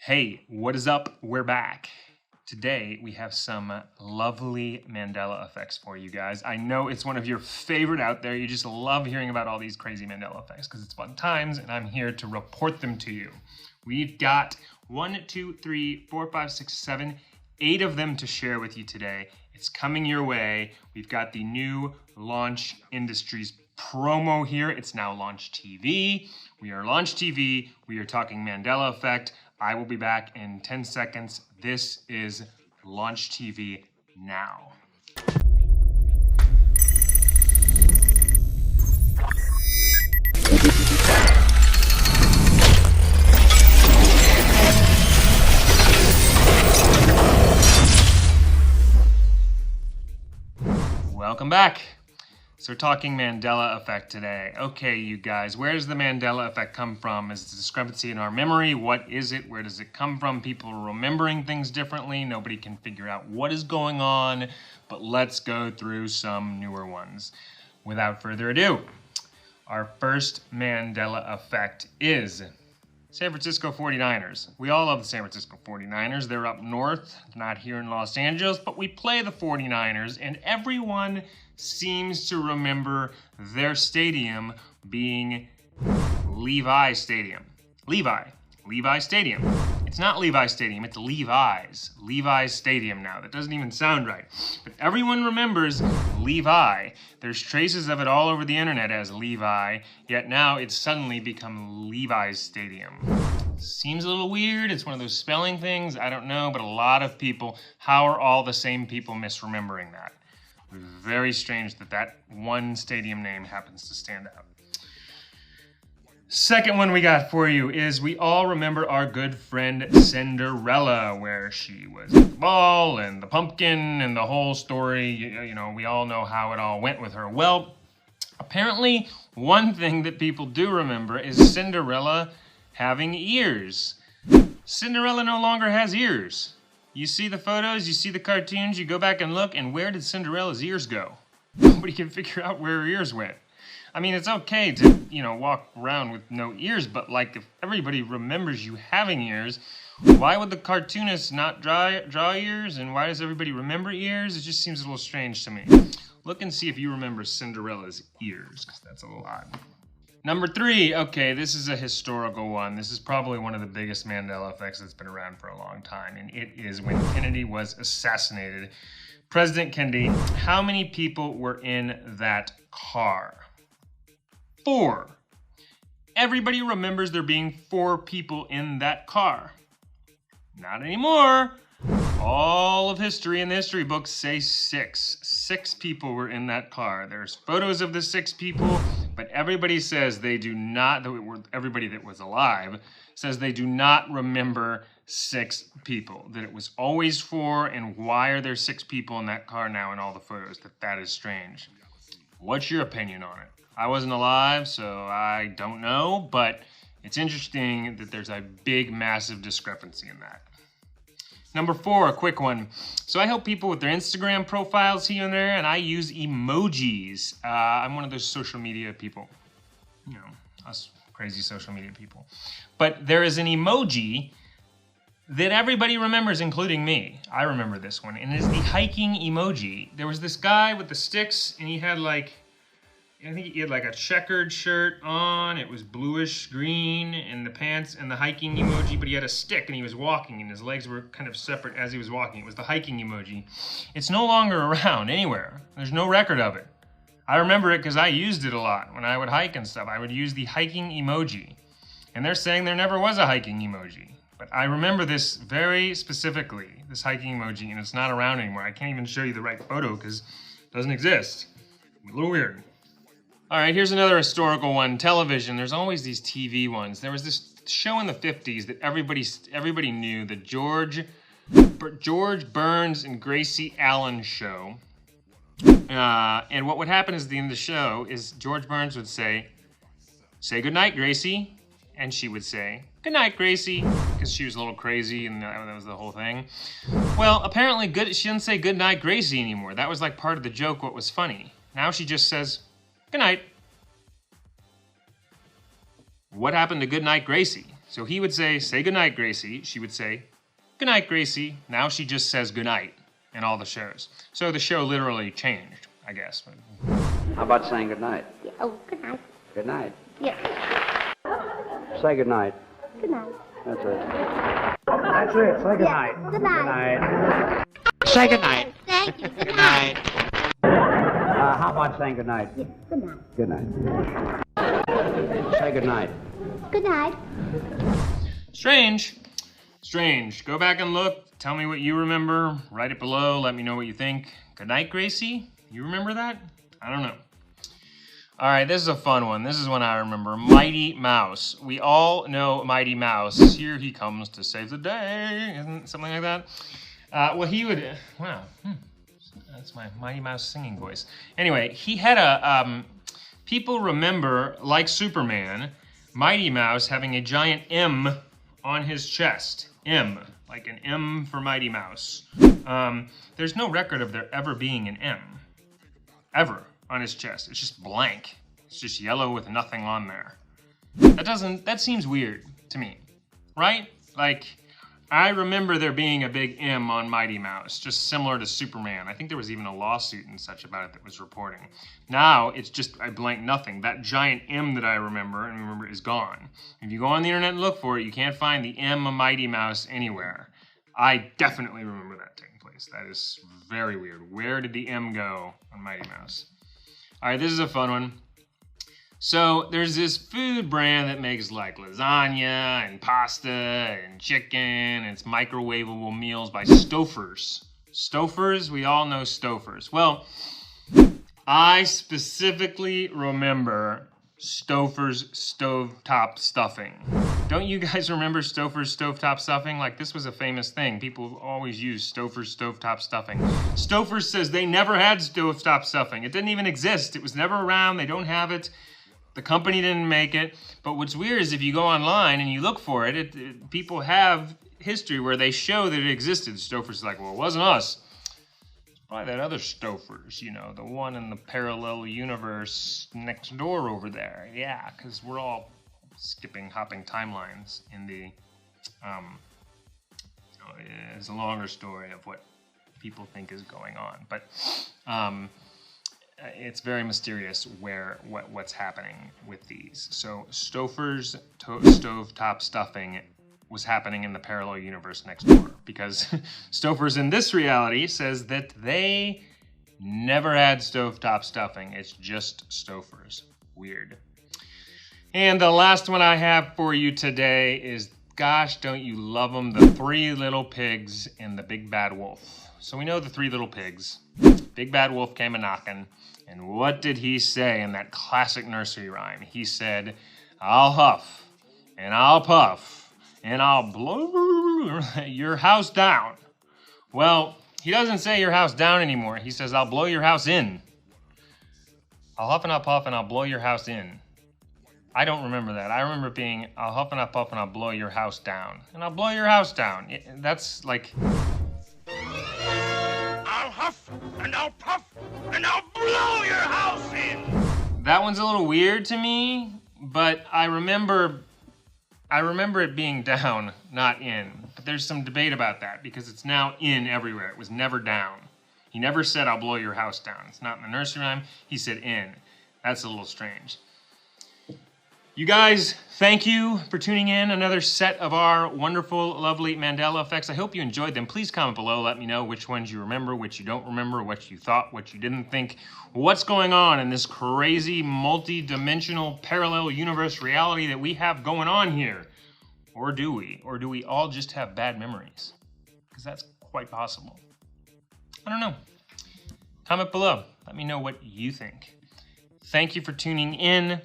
Hey, what is up? We're back. Today, we have some lovely Mandela effects for you guys. I know it's one of your favorite out there. You just love hearing about all these crazy Mandela effects because it's fun times, and I'm here to report them to you. We've got 8 of them to share with you today. It's coming your way. We've got the new Launch Industries promo here. It's now Launch TV. We are Launch TV. We are talking Mandela Effect. I will be back in 10 seconds. This is Launch TV now. Welcome back. So we're talking Mandela Effect today. Okay, you guys, where does the Mandela Effect come from? Is it a discrepancy in our memory? What is it? Where does it come from? People are remembering things differently. Nobody can figure out what is going on, but let's go through some newer ones. Without further ado, our first Mandela Effect is San Francisco 49ers. We all love the San Francisco 49ers. They're up north, not here in Los Angeles, but we play the 49ers, and everyone seems to remember their stadium being Levi Stadium. Levi Stadium. It's not Levi Stadium, it's Levi's Stadium now. That doesn't even sound right. But everyone remembers Levi. There's traces of it all over the internet as Levi, yet now it's suddenly become Levi's Stadium. Seems a little weird. It's one of those spelling things. I don't know, but a lot of people, how are all the same people misremembering that? Very strange that one stadium name happens to stand out. Second one we got for you is we all remember our good friend Cinderella, where she was at the ball and the pumpkin and the whole story. You know, we all know how it all went with her. Well, apparently one thing that people do remember is Cinderella having ears. Cinderella no longer has ears. You see the photos, you see the cartoons, you go back and look, and where did Cinderella's ears go? Nobody can figure out where her ears went. I mean, it's okay to, walk around with no ears, but like if everybody remembers you having ears, why would the cartoonists not draw ears, and why does everybody remember ears? It just seems a little strange to me. Look and see if you remember Cinderella's ears, because that's a little odd. Number 3, okay, this is a historical one. This is probably one of the biggest Mandela effects that's been around for a long time, and it is when Kennedy was assassinated. President Kennedy, how many people were in that car? 4. Everybody remembers there being 4 people in that car. Not anymore. All of history in the history books say 6. 6 people were in that car. There's photos of the 6 people, but everybody says they do not, everybody that was alive says they do not remember 6 people, that it was always 4, and why are there 6 people in that car now in all the photos? That is strange. What's your opinion on it? I wasn't alive, so I don't know, but it's interesting that there's a big, massive discrepancy in that. Number 4, a quick one. So I help people with their Instagram profiles here and there, and I use emojis. I'm one of those social media people. Us crazy social media people. But there is an emoji that everybody remembers, including me. I remember this one, and it is the hiking emoji. There was this guy with the sticks, and he had I think he had a checkered shirt on. It was bluish green and the pants and the hiking emoji, but he had a stick and he was walking and his legs were kind of separate as he was walking. It was the hiking emoji. It's no longer around anywhere. There's no record of it. I remember it because I used it a lot when I would hike and stuff. I would use the hiking emoji. And they're saying there never was a hiking emoji. But I remember this very specifically, this hiking emoji, and it's not around anymore. I can't even show you the right photo because it doesn't exist. A little weird. All right, here's another historical one. Television. There's always these TV ones. There was this show in the 50s that everybody knew, the George Burns and Gracie Allen show. And what would happen is at the end of the show is George Burns would say goodnight, Gracie. And she would say, goodnight, Gracie, because she was a little crazy and that was the whole thing. Well, apparently she didn't say goodnight, Gracie anymore. That was like part of the joke, what was funny. Now she just says, good night. What happened to Goodnight, Gracie? So he would say goodnight, Gracie. She would say, goodnight, Gracie. Now she just says goodnight in all the shows. So the show literally changed, I guess. How about saying goodnight? Yeah. Oh, good night. Good night. Yeah. Say goodnight. Good night. That's it. That's it. Say goodnight. Good night. Say goodnight. Thank you. Good night. How about saying goodnight? Yeah. Good night. Good night. Say goodnight. Good night. Strange. Strange. Go back and look. Tell me what you remember. Write it below. Let me know what you think. Good night, Gracie. You remember that? I don't know. All right, this is a fun one. This is one I remember. Mighty Mouse. We all know Mighty Mouse. Here he comes to save the day. Isn't it something like that? Well, he would... Wow. That's my Mighty Mouse singing voice. Anyway, he had a... people remember, like Superman, Mighty Mouse having a giant M on his chest. M. Like an M for Mighty Mouse. There's no record of there ever being an M. Ever. On his chest. It's just blank. It's just yellow with nothing on there. That seems weird to me, right? Like, I remember there being a big M on Mighty Mouse, just similar to Superman. I think there was even a lawsuit and such about it that was reporting. Now, it's just a blank nothing. That giant M that I remember is gone. If you go on the internet and look for it, you can't find the M of Mighty Mouse anywhere. I definitely remember that taking place. That is very weird. Where did the M go on Mighty Mouse? All right, this is a fun one. So there's this food brand that makes like lasagna and pasta and chicken, and it's microwavable meals by Stouffer's. Stouffer's, we all know Stouffer's. Well, I specifically remember Stouffer's stovetop stuffing. Don't you guys remember Stouffer's stovetop stuffing? Like, this was a famous thing. People always use Stouffer's stovetop stuffing. Stouffer's says they never had stovetop stuffing. It didn't even exist. It was never around. They don't have it. The company didn't make it. But what's weird is if you go online and you look for it, people have history where they show that it existed. Stouffer's is like, well, it wasn't us. Probably that other Stouffer's, you know, the one in the parallel universe next door over there. Yeah, because we're all hopping timelines in the, it's a longer story of what people think is going on. But it's very mysterious what's happening with these. So Stouffer's stovetop stuffing was happening in the parallel universe next door, because Stouffer's in this reality says that they never had stovetop stuffing. It's just Stouffer's. Weird. And the last one I have for you today is, gosh, don't you love them, the Three Little Pigs and the Big Bad Wolf. So we know the Three Little Pigs. Big Bad Wolf came a-knocking, and what did he say in that classic nursery rhyme? He said, I'll huff, and I'll puff, and I'll blow your house down. Well, he doesn't say your house down anymore. He says, I'll blow your house in. I'll huff and I'll puff and I'll blow your house in. I don't remember that. I remember it being, I'll huff and I'll puff and I'll blow your house down. And I'll blow your house down. That's like... I'll huff and I'll puff and I'll blow your house in. That one's a little weird to me, but I remember it being down, not in. But there's some debate about that because it's now in everywhere. It was never down. He never said, I'll blow your house down. It's not in the nursery rhyme. He said in. That's a little strange. You guys, thank you for tuning in. Another set of our wonderful, lovely Mandela Effects. I hope you enjoyed them. Please comment below. Let me know which ones you remember, which you don't remember, what you thought, what you didn't think. What's going on in this crazy, multi-dimensional, parallel universe reality that we have going on here? Or do we? Or do we all just have bad memories? Because that's quite possible. I don't know. Comment below. Let me know what you think. Thank you for tuning in.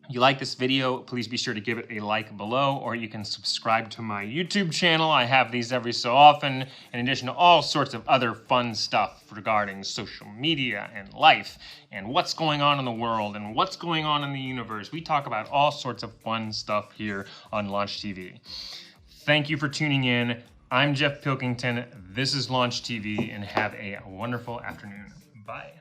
If you like this video, please be sure to give it a like below, or you can subscribe to my YouTube channel. I have these every so often, in addition to all sorts of other fun stuff regarding social media and life and what's going on in the world and what's going on in the universe. We talk about all sorts of fun stuff here on Launch TV. Thank you for tuning in. I'm Jeff Pilkington. This is Launch TV, and have a wonderful afternoon. Bye.